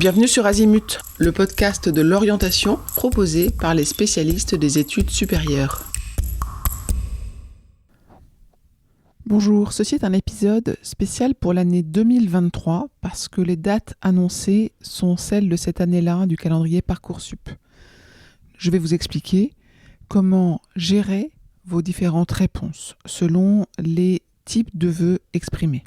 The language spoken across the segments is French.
Bienvenue sur Azimut, le podcast de l'orientation proposé par les spécialistes des études supérieures. Bonjour, ceci est un épisode spécial pour l'année 2023 parce que les dates annoncées sont celles de cette année-là du calendrier Parcoursup. Je vais vous expliquer comment gérer vos différentes réponses selon les types de vœux exprimés.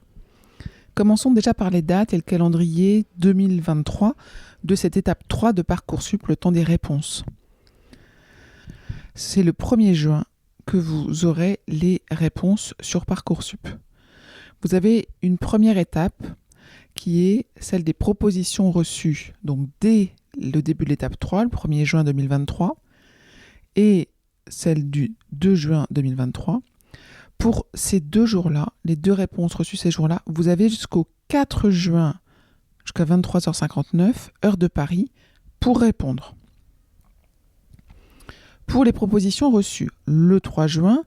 Commençons déjà par les dates et le calendrier 2023 de cette étape 3 de Parcoursup, le temps des réponses. C'est le 1er juin que vous aurez les réponses sur Parcoursup. Vous avez une première étape qui est celle des propositions reçues, donc dès le début de l'étape 3, le 1er juin 2023, et celle du 2 juin 2023. Pour ces 2 jours-là, les 2 réponses reçues ces jours-là, vous avez jusqu'au 4 juin, jusqu'à 23h59, heure de Paris, pour répondre. Pour les propositions reçues, le 3 juin,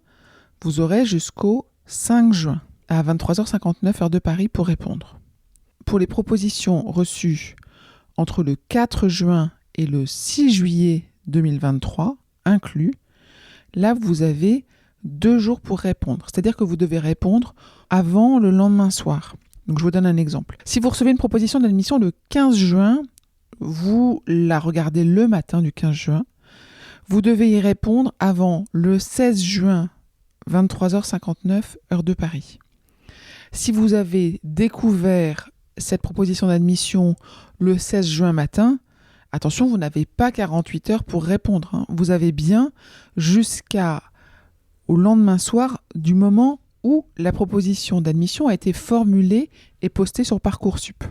vous aurez jusqu'au 5 juin, à 23h59, heure de Paris, pour répondre. Pour les propositions reçues entre le 4 juin et le 6 juillet 2023, inclus, là, vous avez 2 jours pour répondre. C'est-à-dire que vous devez répondre avant le lendemain soir. Donc, je vous donne un exemple. Si vous recevez une proposition d'admission le 15 juin, vous la regardez le matin du 15 juin. Vous devez y répondre avant le 16 juin, 23h59, heure de Paris. Si vous avez découvert cette proposition d'admission le 16 juin matin, attention, vous n'avez pas 48 heures pour répondre. Vous avez bien jusqu'au lendemain soir du moment où la proposition d'admission a été formulée et postée sur Parcoursup.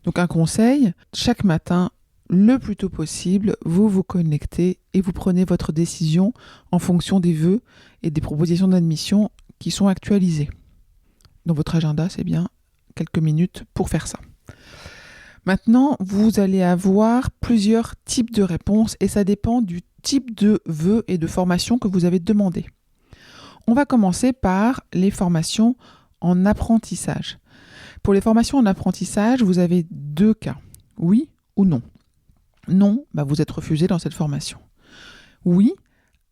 Donc un conseil, chaque matin, le plus tôt possible, vous vous connectez et vous prenez votre décision en fonction des vœux et des propositions d'admission qui sont actualisées. Dans votre agenda, c'est bien quelques minutes pour faire ça. Maintenant, vous allez avoir plusieurs types de réponses et ça dépend du type de vœux et de formation que vous avez demandé. On va commencer par les formations en apprentissage. Pour les formations en apprentissage, vous avez 2 cas, oui ou non. Non, vous êtes refusé dans cette formation. Oui,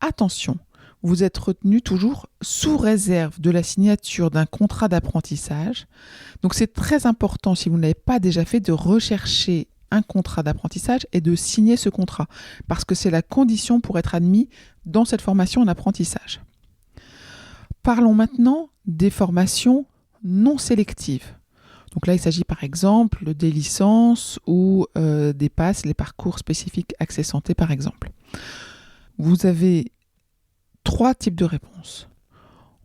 attention, vous êtes retenu toujours sous réserve de la signature d'un contrat d'apprentissage. Donc c'est très important, si vous ne l'avez pas déjà fait, de rechercher un contrat d'apprentissage et de signer ce contrat, parce que c'est la condition pour être admis dans cette formation en apprentissage. Parlons maintenant des formations non sélectives. Donc là, il s'agit par exemple des licences ou des PASS, les parcours spécifiques Accès Santé par exemple. Vous avez 3 types de réponses.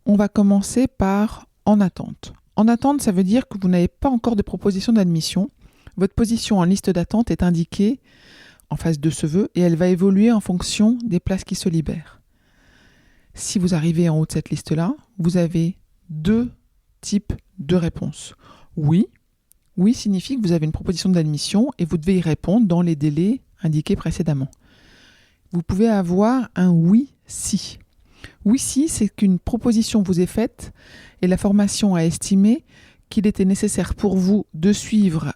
On va commencer par en attente. En attente, ça veut dire que vous n'avez pas encore de proposition d'admission. Votre position en liste d'attente est indiquée en face de ce vœu et elle va évoluer en fonction des places qui se libèrent. Si vous arrivez en haut de cette liste-là, vous avez 2 types de réponses. Oui signifie que vous avez une proposition d'admission et vous devez y répondre dans les délais indiqués précédemment. Vous pouvez avoir un oui si. Oui si, c'est qu'une proposition vous est faite et la formation a estimé qu'il était nécessaire pour vous de suivre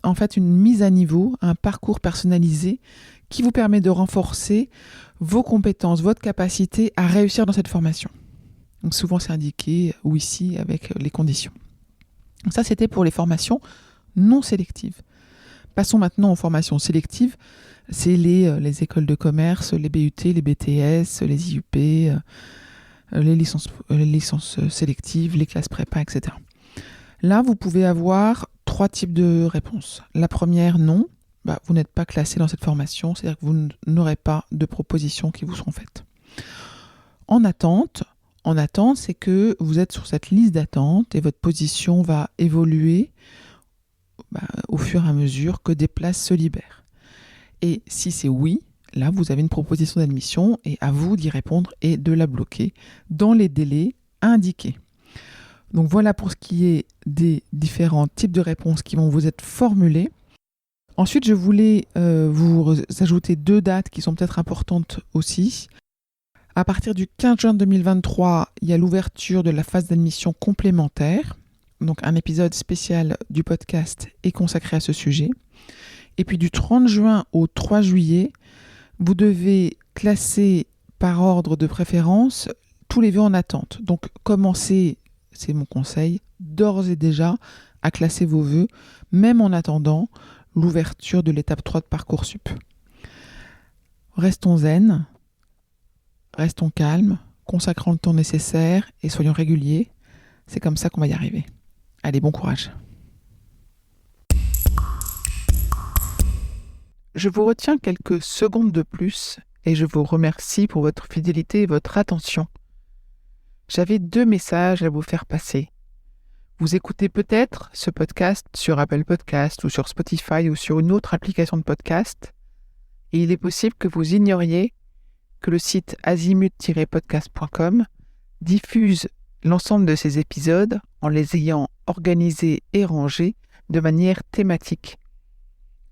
en fait une mise à niveau, un parcours personnalisé qui vous permet de renforcer vos compétences, votre capacité à réussir dans cette formation. Donc souvent c'est indiqué oui si avec les conditions. Donc ça c'était pour les formations non sélectives. Passons maintenant aux formations sélectives. C'est les écoles de commerce, les BUT, les BTS, les IUP, les licences sélectives, les classes prépa, etc. Là, vous pouvez avoir 3 types de réponses. La première, non. Vous n'êtes pas classé dans cette formation, c'est-à-dire que vous n'aurez pas de propositions qui vous seront faites. En attente, c'est que vous êtes sur cette liste d'attente et votre position va évoluer au fur et à mesure que des places se libèrent. Et si c'est oui, là, vous avez une proposition d'admission et à vous d'y répondre et de la bloquer dans les délais indiqués. Donc voilà pour ce qui est des différents types de réponses qui vont vous être formulées. Ensuite, je voulais vous ajouter 2 dates qui sont peut-être importantes aussi. À partir du 15 juin 2023, il y a l'ouverture de la phase d'admission complémentaire. Donc un épisode spécial du podcast est consacré à ce sujet. Et puis du 30 juin au 3 juillet, vous devez classer par ordre de préférence tous les vœux en attente. Donc commencez, c'est mon conseil, d'ores et déjà à classer vos vœux, même en attendant l'ouverture de l'étape 3 de Parcoursup. Restons zen, restons calmes, consacrons le temps nécessaire et soyons réguliers. C'est comme ça qu'on va y arriver. Allez, bon courage. Je vous retiens quelques secondes de plus et je vous remercie pour votre fidélité et votre attention. J'avais 2 messages à vous faire passer. Vous écoutez peut-être ce podcast sur Apple Podcast ou sur Spotify ou sur une autre application de podcast et il est possible que vous ignoriez que le site azimut-podcast.com diffuse l'ensemble de ces épisodes en les ayant organisés et rangés de manière thématique.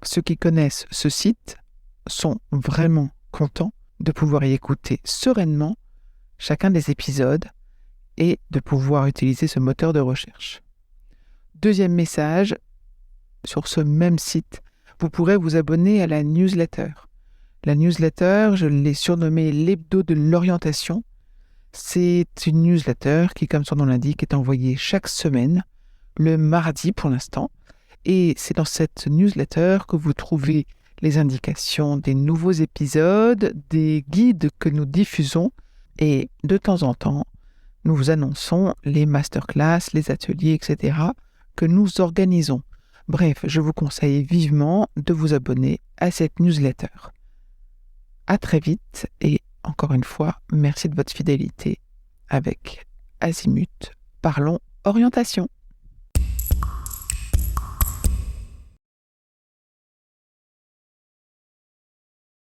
Ceux qui connaissent ce site sont vraiment contents de pouvoir y écouter sereinement chacun des épisodes et de pouvoir utiliser ce moteur de recherche. Deuxième message, sur ce même site, vous pourrez vous abonner à la newsletter. La newsletter, je l'ai surnommée l'hebdo de l'orientation. C'est une newsletter qui, comme son nom l'indique, est envoyée chaque semaine, le mardi pour l'instant. Et c'est dans cette newsletter que vous trouvez les indications des nouveaux épisodes, des guides que nous diffusons et de temps en temps, nous vous annonçons les masterclass, les ateliers, etc. que nous organisons. Bref, je vous conseille vivement de vous abonner à cette newsletter. À très vite et encore une fois, merci de votre fidélité avec Azimut. Parlons orientation.